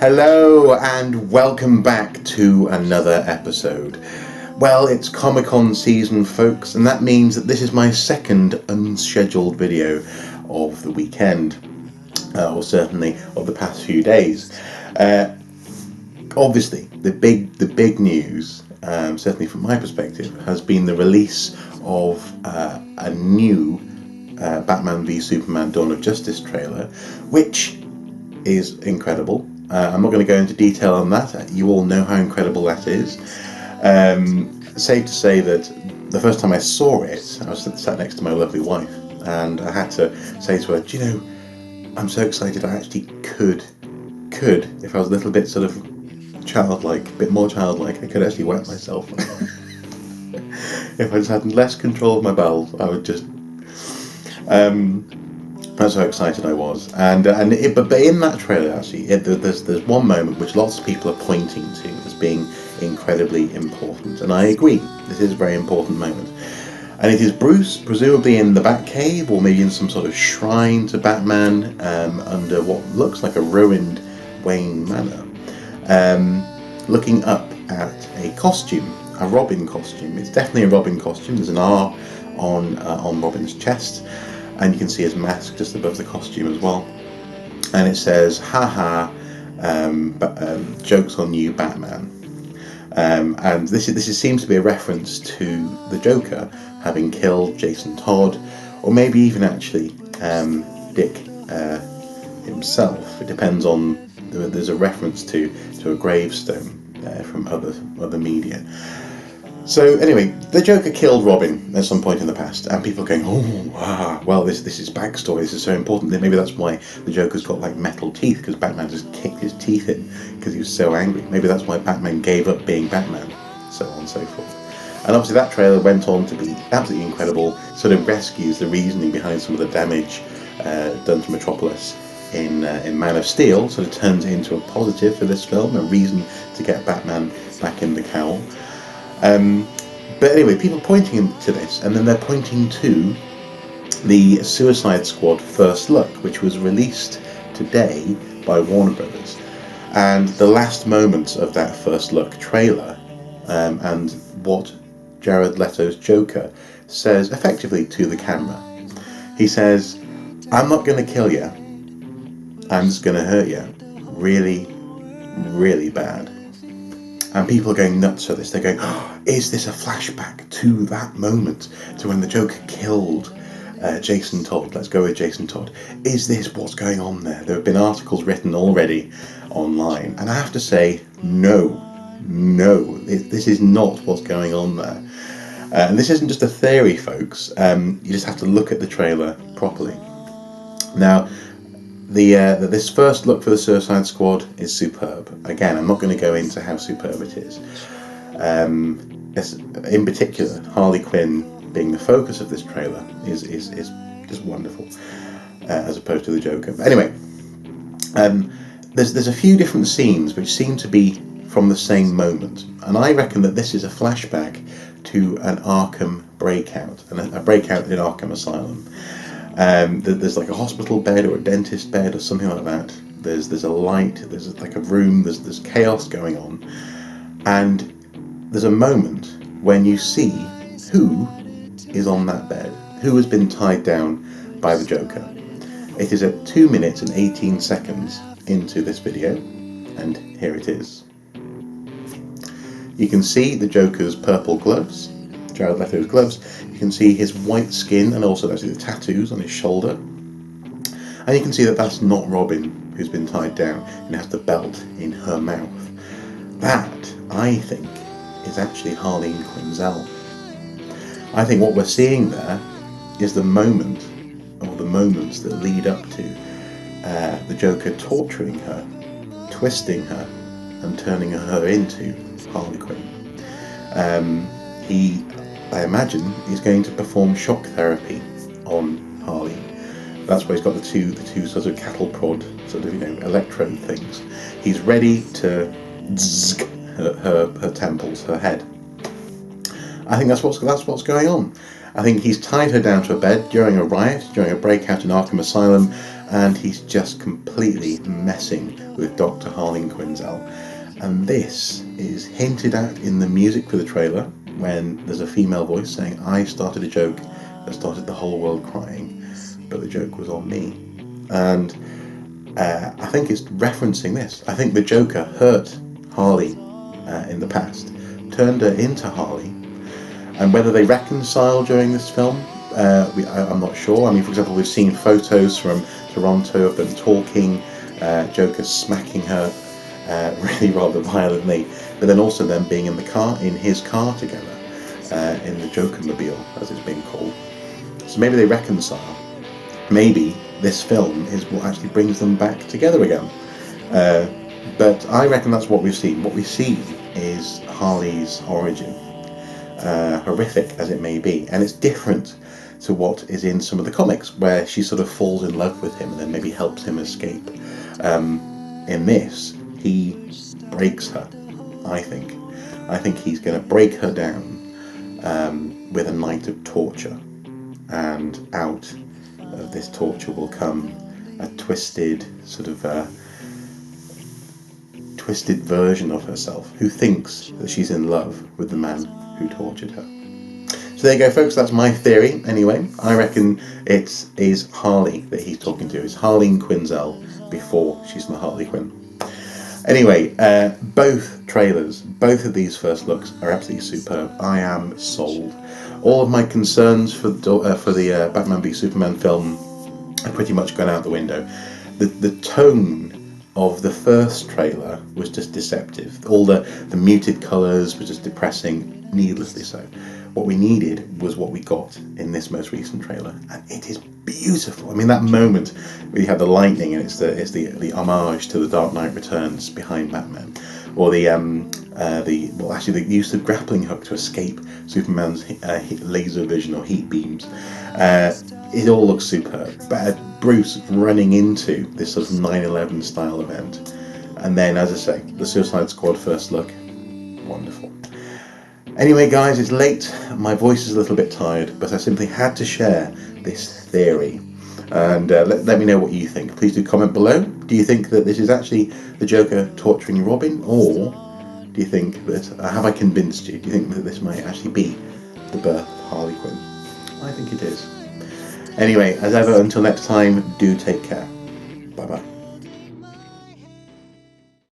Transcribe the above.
Hello and welcome back to another episode. Well, it's Comic-Con season, folks, and that means that this is my second unscheduled video of the weekend, or certainly of the past few days. Obviously, the big news, certainly from my perspective, has been the release of a new Batman v Superman: Dawn of Justice trailer, which is incredible. I'm not going to go into detail on that. You all know how incredible that is. Safe to say that the first time I saw it, I was sat next to my lovely wife, and I had to say to her, "Do you know, I'm so excited. I actually could, if I was a little bit sort of childlike, a bit more childlike, I could actually wet myself. If I just had less control of my bowels, I would just." That's how excited I was, but in that trailer actually, there's one moment which lots of people are pointing to as being incredibly important, and I agree. This is a very important moment, and it is Bruce, presumably in the Batcave or maybe in some sort of shrine to Batman, under what looks like a ruined Wayne Manor, looking up at a costume, a Robin costume. It's definitely a Robin costume. There's an R on Robin's chest, and you can see his mask just above the costume as well, and it says "haha, jokes on you, Batman." And this seems to be a reference to the Joker having killed Jason Todd, or maybe even actually Dick himself. It depends on. There's a reference to a gravestone from other media. So anyway, the Joker killed Robin at some point in the past, and people are going, well, this is backstory. This is so important. Maybe that's why the Joker's got like metal teeth, because Batman just kicked his teeth in because he was so angry. Maybe that's why Batman gave up being Batman, so on and so forth. And obviously that trailer went on to be absolutely incredible. Sort of rescues the reasoning behind some of the damage done to Metropolis in Man of Steel. Sort of turns it into a positive for this film, a reason to get Batman back in the cowl. But anyway, people pointing to this, and then they're pointing to the Suicide Squad first look, which was released today by Warner Brothers, and the last moments of that first look trailer, and what Jared Leto's Joker says effectively to the camera. He says, "I'm not going to kill you, I'm just going to hurt you really, really bad." And people are going nuts for this. They're going, is this a flashback to that moment, to when the Joker killed Jason Todd? Let's go with Jason Todd. Is this what's going on there? There have been articles written already online, and I have to say, no, this is not what's going on there. And this isn't just a theory, folks. You just have to look at the trailer properly. Now, this first look for the Suicide Squad is superb. Again, I'm not going to go into how superb it is. In particular, Harley Quinn being the focus of this trailer is just wonderful, as opposed to the Joker. But anyway, there's a few different scenes which seem to be from the same moment, and I reckon that this is a flashback to an Arkham breakout, a breakout in Arkham Asylum. There's like a hospital bed or a dentist bed or something like that. There's a light. There's like a room. There's chaos going on, and there's a moment when you see who is on that bed, who has been tied down by the Joker. It is at 2 minutes and 18 seconds into this video, and here it is. You can see the Joker's purple gloves, Jared Leto's gloves. You can see his white skin, and also actually the tattoos on his shoulder. And you can see that that's not Robin who's been tied down and has the belt in her mouth. That, I think, is actually Harleen Quinzel. I think what we're seeing there is the moment, or the moments that lead up to the Joker torturing her, twisting her, and turning her into Harley Quinn. I imagine he's going to perform shock therapy on Harley. That's why he's got the two sort of cattle prod, sort of, electrode things. He's ready to zzz her temples, her head. I think that's what's going on. I think he's tied her down to a bed during a riot, during a breakout in Arkham Asylum, and he's just completely messing with Dr. Harleen Quinzel. And this is hinted at in the music for the trailer, when there's a female voice saying, "I started a joke that started the whole world crying, but the joke was on me." And I think it's referencing this. I think the Joker hurt Harley in the past, turned her into Harley, and whether they reconcile during this film, I'm not sure. I mean, for example, we've seen photos from Toronto of them talking, Joker smacking her really rather violently, but then also them being in his car together, in the Joker-mobile, as it's being called. So maybe they reconcile. Maybe this film is what actually brings them back together again. But I reckon that's what we've seen. What we see is Harley's origin, horrific as it may be, and it's different to what is in some of the comics, where she sort of falls in love with him and then maybe helps him escape. In this, he breaks her, I think. I think he's going to break her down with a night of torture, and out of this torture will come a twisted twisted version of herself, who thinks that she's in love with the man who tortured her. So there you go, folks, that's my theory anyway. I reckon it is Harley that he's talking to. It's Harleen Quinzel before she's the Harley Quinn. Anyway, both trailers, both of these first looks are absolutely superb. I am sold. All of my concerns for the Batman v Superman film have pretty much gone out the window. The tone of the first trailer was just deceptive. All the muted colours were just depressing, needlessly so. What we needed was what we got in this most recent trailer, and it is beautiful. I mean, that moment where you have the lightning and it's the homage to The Dark Knight Returns behind Batman, or the use of grappling hook to escape Superman's laser vision or heat beams. It all looks superb. But Bruce running into this sort of 9/11 style event, and then, as I say, the Suicide Squad first look, wonderful. Anyway, guys, it's late. My voice is a little bit tired, but I simply had to share this theory. And let me know what you think. Please do comment below. Do you think that this is actually the Joker torturing Robin, or do you think that have I convinced you? Do you think that this might actually be the birth of Harley Quinn? I think it is. Anyway, as ever, until next time, do take care. Bye bye.